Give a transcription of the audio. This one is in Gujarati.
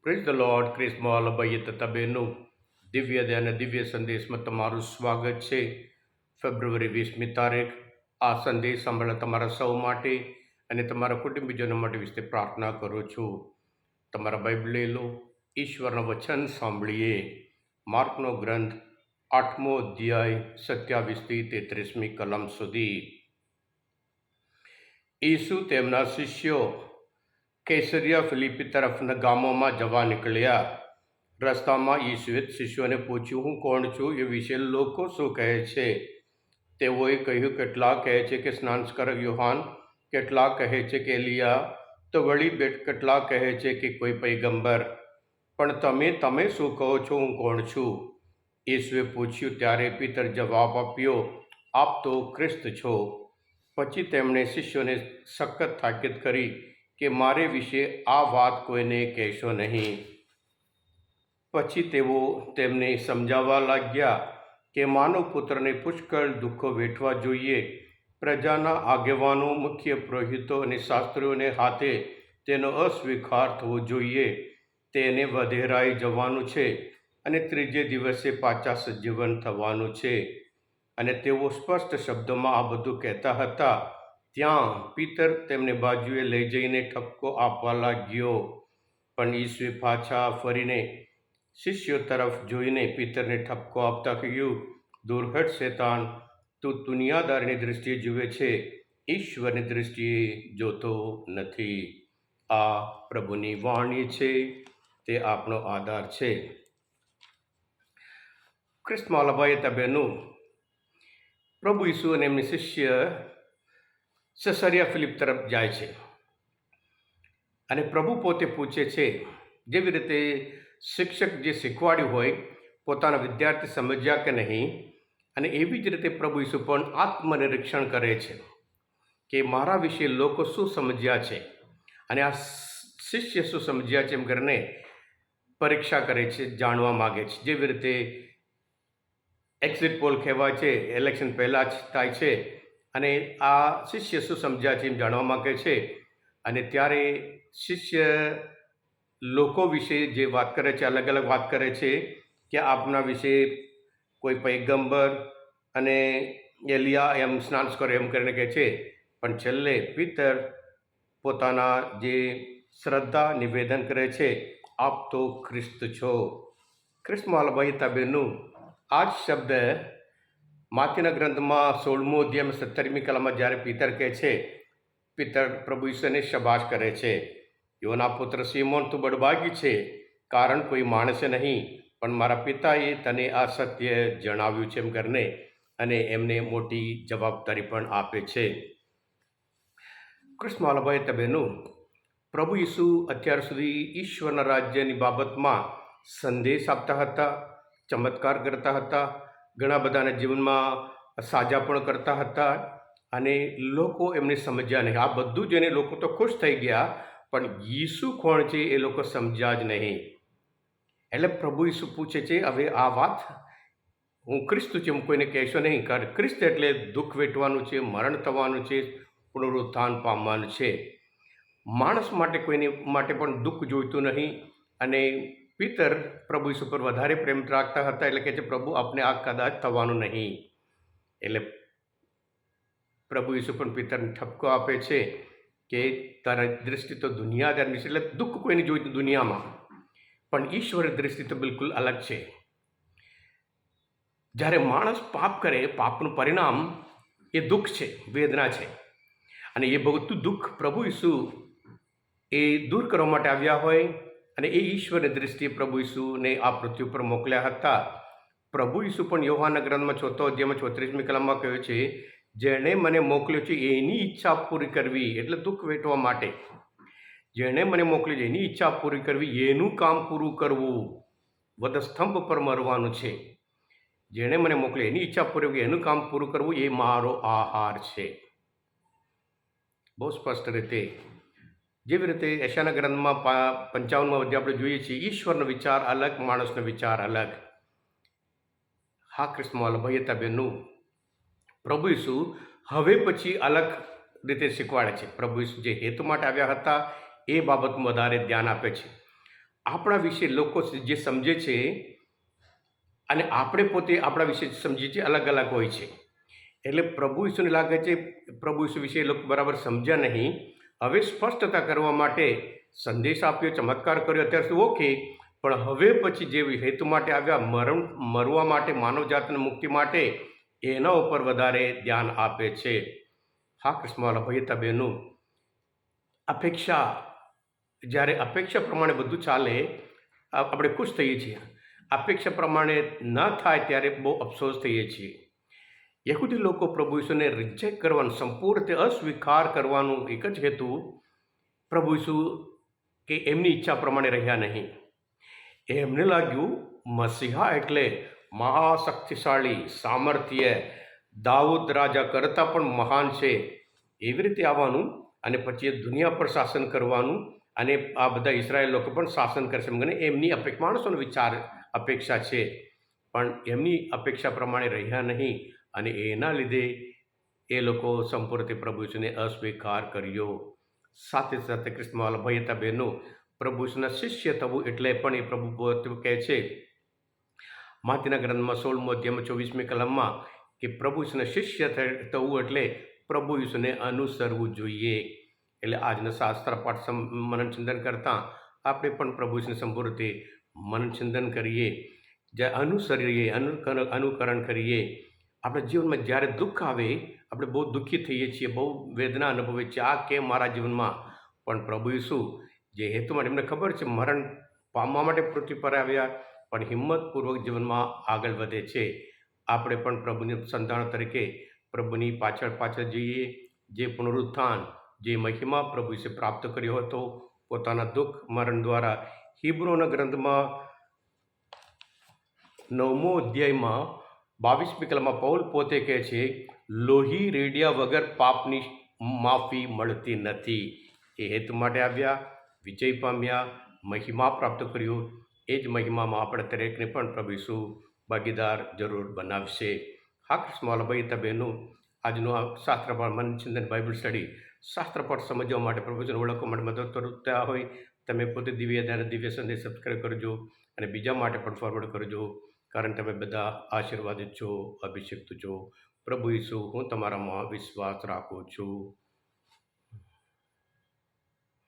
Praise the Lord. ક્રિસ્મોલ અભય તથા બહેનો, દિવ્ય દયા અને દિવ્ય સંદેશમાં તમારું સ્વાગત છે. ફેબ્રુઆરી 20મી તારીખ. આ સંદેશ સાંભળવા તમારા સૌ માટે અને તમારા કુટુંબીજનો માટે વિશે પ્રાર્થના કરું છું. તમારા બાઇબલ લઈ લો, ઈશ્વરના વચન સાંભળીએ. માર્કનો ગ્રંથ 8મો અધ્યાય 27થી 33મી કલમ સુધી. ઈસુ તેમના શિષ્યો કેસરિયા ફિલિપી તરફના ગામોમાં જવા નીકળ્યા. રસ્તામાં ઈસુએ શિષ્યોને પૂછ્યું, હું કોણ છું? એ વિશે લોકો શું કહે છે? તેઓએ કહ્યું, કેટલાક કહે છે કે સ્નાનકર્તા યોહાન, કેટલાક કહે છે કે એલિયા, તો વળી કેટલાક કહે છે કે કોઈ પૈગંબર. પણ તમે શું કહો છો, હું કોણ છું? ઈસુએ પૂછ્યું. ત્યારે પિતર જવાબ આપ્યો, આપ તો ખ્રિસ્ત છો. પછી તેમણે શિષ્યોને સખત તાકીદ કરી કે મારે વિશે આ વાત કોઈને કહેશો નહીં. પછી તેઓ તેમને સમજાવવા લાગ્યા કે માનવ પુત્રને પુષ્કળ દુઃખો વેઠવા જોઈએ. પ્રજાના આગેવાનો, મુખ્ય પુરોહિતો અને શાસ્ત્રીઓને હાથે તેનો અસ્વીકાર થવો જોઈએ. તેને વધેરાઈ જવાનું છે અને ત્રીજે દિવસે પાછા સજીવન થવાનું છે. અને તેઓ સ્પષ્ટ શબ્દોમાં આ બધું કહેતા હતા. ત્યાં પિતર તેમને બાજુએ લઈ જઈને ઠપકો આપવા લાગ્યો. પણ ઈસુએ પાછા ફરીને શિષ્યો તરફ જોઈને પિતરને ઠપકો આપતા કહ્યું, દૂર હટ શેતાન, તું દુનિયાદારની દૃષ્ટિએ જુએ છે, ઈશ્વરની દૃષ્ટિએ જોતો નથી. આ પ્રભુની વાણી છે, તે આપણો આધાર છે. ખ્રિસ્તમાં લભાયતા બહેનો, પ્રભુ ઈસુ અને એમની શિષ્ય સેસરિયા ફિલિપ તરફ જાય છે. અને પ્રભુ પોતે પૂછે છે, જેવી રીતે શિક્ષક જે શીખવાડ્યું હોય પોતાના વિદ્યાર્થી સમજ્યા કે નહીં, અને એવી જ રીતે પ્રભુ ઈસુ પણ આત્મનિરીક્ષણ કરે છે કે મારા વિશે લોકો શું સમજ્યા છે અને આ શિષ્ય શું સમજ્યા છે, એમ કરીને પરીક્ષા કરે છે, જાણવા માગે છે. જેવી રીતે એક્ઝિટ પોલ કહેવાય છે, ઇલેક્શન પહેલાં જ થાય છે, અને આ શિષ્ય શું સમજ્યા છે એમ જાણવા માગે છે. અને ત્યારે શિષ્ય લોકો વિશે જે વાત કરે છે, અલગ અલગ વાત કરે છે કે આપના વિશે કોઈ પૈગંબર અને એલિયા એમ સ્નાન કરે એમ કરીને કહે છે. પણ છેલ્લે પિતર પોતાના જે શ્રદ્ધા નિવેદન કરે છે, આપ તો ખ્રિસ્ત છો. ખ્રિસ્તમાં લભાયતા બહેનો, આ જ શબ્દ માથીના ગ્રંથમાં 16મો અધ્યાયમાં 17મી કલમમાં જ્યારે પિતર કહે છે, પિતર પ્રભુ ઈસુને શબાશ કરે છે. યોના પુત્ર સિમોન, તું બડભાગી છે, કારણ કોઈ માણસે નહીં પણ મારા પિતાએ તને આ સત્ય જણાવ્યું છે એમ કરીને અને એમને મોટી જવાબદારી પણ આપે છે. કૃષ્ણ લભાયતા બહેનો, પ્રભુ ઈસુ અત્યાર સુધી ઈશ્વરના રાજ્યની બાબતમાં સંદેશ આપતા હતા, ચમત્કાર કરતા હતા, ઘણા બધાના જીવનમાં સાજા પણ કરતા હતા, અને લોકો એમને સમજ્યા નહીં. આ બધું જોઈને લોકો તો ખુશ થઈ ગયા, પણ ઈસુ કોણ છે એ લોકો સમજ્યા જ નહીં. એટલે પ્રભુ ઈસુ પૂછે છે, હવે આ વાત હું ખ્રિસ્ત છું એમ કોઈને કહેશો નહીં. કારણ ખ્રિસ્ત એટલે દુઃખ વેઠવાનું છે, મરણ થવાનું છે, પુનરુત્થાન પામવાનું છે. માણસ માટે કોઈની માટે પણ દુઃખ જોઈતું નહીં. અને પિતર પ્રભુ ઈસુ પર વધારે પ્રેમ રાખતા હતા, એટલે કહે છે, પ્રભુ આપને આ કદાચ થવાનું નહીં. એટલે પ્રભુ ઈસુ પણ પિતરને ઠપકો આપે છે કે તારા દૃષ્ટિ તો દુનિયાદારની છે, એટલે દુઃખ કોઈને જોઈતું દુનિયામાં, પણ ઈશ્વરની દૃષ્ટિ તો બિલકુલ અલગ છે. જ્યારે માણસ પાપ કરે, પાપનું પરિણામ એ દુઃખ છે, વેદના છે. અને એ બધું દુઃખ પ્રભુ ઈસુ એ દૂર કરવા માટે આવ્યા હોય, અને એ ઈશ્વરની દૃષ્ટિએ પ્રભુ ઈસુને આ પૃથ્વી ઉપર મોકલ્યા હતા. પ્રભુ ઈસુ પણ યોહાનના ગ્રંથમાં 4 અધ્યાયમાં 34મી કલમમાં કહ્યું છે, જેણે મને મોકલ્યો છે એની ઈચ્છા પૂરી કરવી, એટલે દુઃખ વેઠવા માટે. જેણે મને મોકલ્યો છે એની ઈચ્છા પૂરી કરવી, એનું કામ પૂરું કરવું, વધસ્તંભ પર મરવાનું છે. જેણે મને મોકલ્યો એની ઈચ્છા પૂરી કરવી, એનું કામ પૂરું કરવું, એ મારો આહાર છે. બહુ સ્પષ્ટ રીતે, જેવી રીતે યશાના ગ્રંથમાં 55મો અધ્યાય આપણે જોઈએ છીએ, ઈશ્વરનો વિચાર અલગ, માણસનો વિચાર અલગ. હા કૃષ્ણ લભાયતા બહેનો, પ્રભુ ઈસુ હવે પછી અલગ રીતે શીખવાડે છે. પ્રભુ ઈસુ જે હેતુ માટે આવ્યા હતા એ બાબતમાં વધારે ધ્યાન આપે છે. આપણા વિશે લોકો જે સમજે છે અને આપણે પોતે આપણા વિશે સમજીએ છીએ અલગ અલગ હોય છે. એટલે પ્રભુ ઈસુને લાગે છે પ્રભુ ઈસુ વિશે એ લોકો બરાબર સમજ્યા નહીં. હવે સ્પષ્ટતા કરવા માટે સંદેશ આપ્યો, ચમત્કાર કર્યો, અત્યાર સુધી ઓકે, પણ હવે પછી જે હેતુ માટે આવ્યા, મરવા માટે, માનવજાતની મુક્તિ માટે, એના ઉપર વધારે ધ્યાન આપે છે. હા કૃષ્ણવાલા ભાઈ બહેનો, અપેક્ષા, જ્યારે અપેક્ષા પ્રમાણે બધું ચાલે આપણે ખુશ થઈએ છીએ. અપેક્ષા પ્રમાણે ન થાય ત્યારે બહુ અફસોસ થઈએ છીએ. યહૂદી લોકો પ્રભુ ઈસુને રિજેક્ટ કરવાનું, સંપૂર્ણ રીતે અસ્વીકાર કરવાનું એક જ હેતુ, પ્રભુ ઈસુ કે એમની ઈચ્છા પ્રમાણે રહ્યા નહીં. એમને લાગ્યું મસીહા એટલે મહાશક્તિશાળી, સામર્થ્ય, દાઉદ રાજા કરતાં પણ મહાન છે, એવી રીતે આવવાનું અને પછી એ દુનિયા પર શાસન કરવાનું અને આ બધા ઇઝરાયેલ લોકો પણ શાસન કરશે. મને એમની માણસોનો વિચાર અપેક્ષા છે, પણ એમની અપેક્ષા પ્રમાણે રહ્યા નહીં અને એના લીધે એ લોકો સંપૂર્ણ પ્રભુ ઈસુને અસ્વીકાર કર્યો. સાથે સાથે કૃષ્ણવાલા ભાઈ હતા બહેનો, પ્રભુ ઈસુના શિષ્ય થવું એટલે પણ એ પ્રભુ પોતે કહે છે માતીના ગ્રંથમાં 16મો અધ્યાયમાં 24મી કલમમાં કે પ્રભુ ઈસુના શિષ્ય થવું એટલે પ્રભુ ઈસુને અનુસરવું જોઈએ. એટલે આજના શાસ્ત્ર પાઠ મનનચિંતન કરતાં આપણે પણ પ્રભુ ઈસુને સંપૂર્ણ રીતે મનનચિંતન કરીએ, અનુસરીએ, અનુકરણ કરીએ. આપણા જીવનમાં જ્યારે દુઃખ આવે, આપણે બહુ દુઃખી થઈએ છીએ, બહુ વેદના અનુભવીએ છીએ, આ કેમ મારા જીવનમાં, પણ પ્રભુ ઈસુ જે હેતુ માટે એમને ખબર છે મરણ પામવા માટે પૃથ્વી પર આવ્યા, પણ હિંમતપૂર્વક જીવનમાં આગળ વધે છે. આપણે પણ પ્રભુની સંતાન તરીકે પ્રભુની પાછળ જઈએ. જે પુનરુત્થાન, જે મહિમા પ્રભુ વિશે પ્રાપ્ત કર્યો હતો પોતાના દુઃખ મરણ દ્વારા, હિબ્રુના ગ્રંથમાં 9મો અધ્યાયમાં 22મી કલમમાં પૌલ પોતે કહે છે લોહી રેડિયા વગર પાપની માફી મળતી નથી. એ હેતુ માટે આવ્યા, વિજય પામ્યા, મહિમા પ્રાપ્ત કર્યું. એ જ મહિમામાં આપણે દરેકને પણ પ્રભુ ઈસુ ભાગીદાર જરૂર બનાવશે. હા કૃષ્ણવાલા ભાઈ બહેનો, આજનું આ શાસ્ત્રપાઠ મનચિંતન બાઇબલ સ્ટડી શાસ્ત્રપાઠ સમજવા માટે પ્રભુ ઈસુને ઓળખવા માટે મદદ કરતા હોય તમે પોતે દિવ્ય સંદેશ સબસ્ક્રાઈબ કરજો અને બીજા માટે પણ ફોરવર્ડ કરજો, કારણ તમે બધા આશીર્વાદિત છો, અભિષિક્ત છો. પ્રભુ ઈસુ, હું તમારામાં વિશ્વાસ રાખું છું.